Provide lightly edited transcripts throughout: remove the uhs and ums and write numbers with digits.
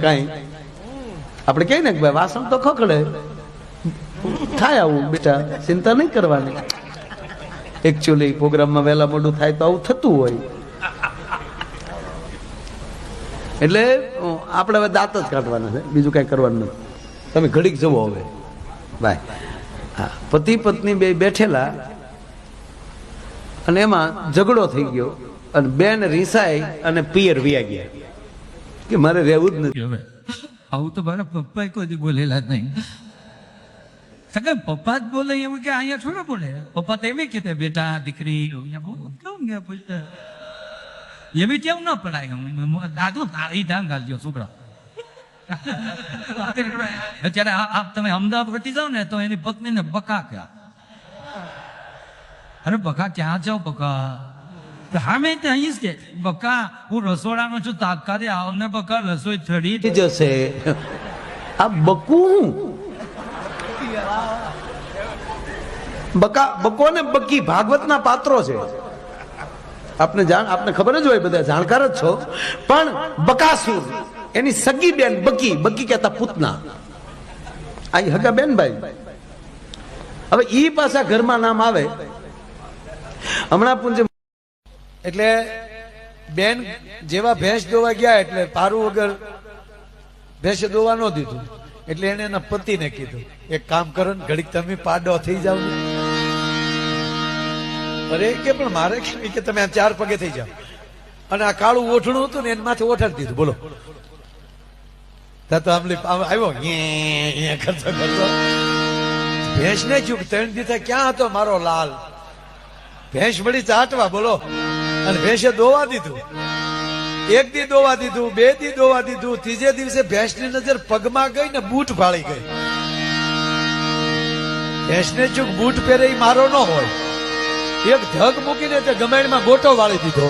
કઈ આપણે કહીએ ને કે ભાઈ વાસણ તો ખખડે થાય આવું બેટા, ચિંતા નહીં કરવાની. એકચ્યુઅલી પ્રોગ્રામમાં વહેલા મોડું થાય તો આવું થતું હોય. એટલે આપણે હવે દાંત જ કાઢવાના છે, બીજું કઈ કરવાનું નથી. તમે ઘડીક જવો હવે ભાઈ. હા, પતિ પત્ની બે બેઠેલા અને એમાં ઝઘડો થઈ ગયો અને બેન રીસાઈ અને પિયર વ્યા ગયા કે મારે રહેવું જ નથી. આવું તો મારા પપ્પા કોઈ બોલેલા જ નહીં. સગા પપ્પા જ બોલે એવું કે અહીંયા થોડા બોલે. પપ્પા તો એવી કહેતા બેટા દીકરી એવી કેમ ન પડાય. દાદુ તારી ધામ ગાલજો છોકરા. અત્યારે તમે અમદાવાદ વટી જાઓ ને તો એની પત્ની ને બકા ક્યાં. અરે બકા ક્યાં જાઓ બકા. હા મેં અહીં જ કે બકા હું રસોડાનો છું તાત્કાલિક આવને બકા રસોઈ ચડી જશે. આ બકું બકો ને બકી ભાગવતના પાત્રો છે. આપને ખબર જ હોય, બધા જાણકાર જ છો. પણ બકાસુર એની સગી બેન બકી, બકી કહેતા પૂતના, આ હગા બેન ભાઈ. હવે ઈ પાછા ઘરમાં નામ આવે. હમણાં પૂંજે એટલે બેન જેવા ભેંસ દોવા ગયા એટલે પારું વગર ભેંસે દોવા ન દીધું. એટલે એને એના પતિને કીધું એક કામ કરો ને ઘડીક તમે પાડો થઈ જાવ. અરે કે પણ મારે કે તમે આ 4 પગે થઈ જાવ. અને આ કાળું ઓઠણું હતું ને એના માથે ઓઠાડી દીધું. બોલો તો આવ્યો કરતો કરતો ભેંસ ને ચૂક 3 દીધા ક્યાં હતો મારો લાલ. ભેંસ વળી ચાટવા. બોલો. અને ભેંસે દોવા દીધું. 1 દી દોવા દીધું, 2 દી દોવા દીધું, 3જે દિવસે ભેંસની નજર પગમાં ગઈ ને બૂટ ફાળી ગઈ. ભેંસને ચૂક બૂટ પહેરે મારો ન હોય. એક ધગ મૂકીને તે ગમેણમાં ગોટો વાળી દીધો.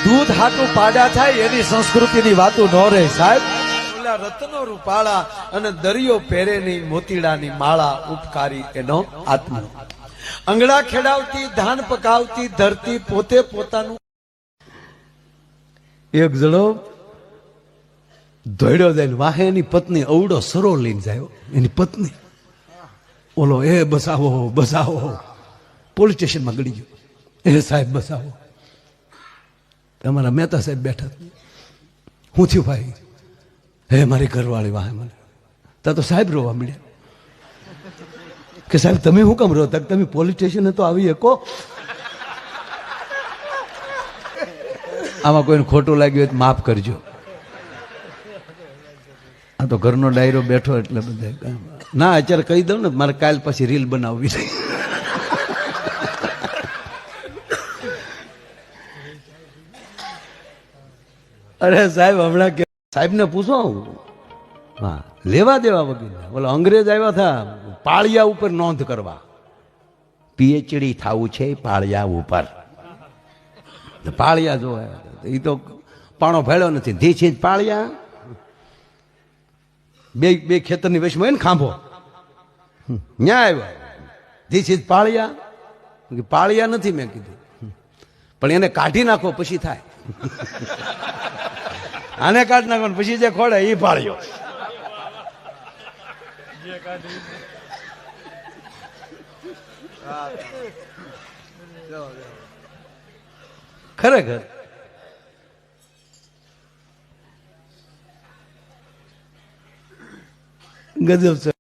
દૂધ હાટું પાડા થાય એની સંસ્કૃતિની વાતું ન રહે સાહેબ. ઓલા રત્નો રૂપાળા અને દરિયો પહેરેની મોતીડાની માળા ઉપકારી એનો આત્મા. અંગડા ખેડાવતી, ધાન પકાવતી ધરતી પોતે પોતાનું. એક જણો ધોડ્યો જાય વાહે એની પત્ની અવડો સરો લઈને જાય. એની પત્ની ઓલો એ બસાવો બસાવો પોલીસ સ્ટેશનમાં ગળી ગયો. એ સાહેબ બસાવો. તમારા મહેતા સાહેબ બેઠા. હું થયું ભાઈ? હે મારી ઘરવાળી વાહે મને. ત્યાં તો સાહેબ રોવા મળ્યા કે સાહેબ તમે શું કામ રોતા? તમે પોલીસ સ્ટેશને તો આવી શકો. આમાં કોઈને ખોટું લાગ્યું હોય તો માફ કરજો. આ તો ઘરનો ડાયરો બેઠો એટલે બધા ના અત્યારે કહી દઉં ને મારે કાલ પછી રીલ બનાવવી છે. અરે સાહેબ હમણાં કે સાહેબ ને પૂછો. હા, લેવા દેવા વગર બોલો. અંગ્રેજ આવ્યા હતા પાળિયા ઉપર નોંધ કરવા. પીએચડી થવું છે પાળિયા ઉપર. પાળિયા જો એ તો પાણો ભેળ્યો નથી. ધીસ ઇઝ પાળિયા. બે ખેતરની વેશમાં હોય ને ખાંભો, ન્યા આવ્યા. This is પાળિયા. પાળિયા નથી મેં કીધું, પણ એને કાઢી નાખો પછી થાય. આને કાઢી નાખો પછી જે ખોડે એ પાળ્યો. ખરેખર ગજબ છે.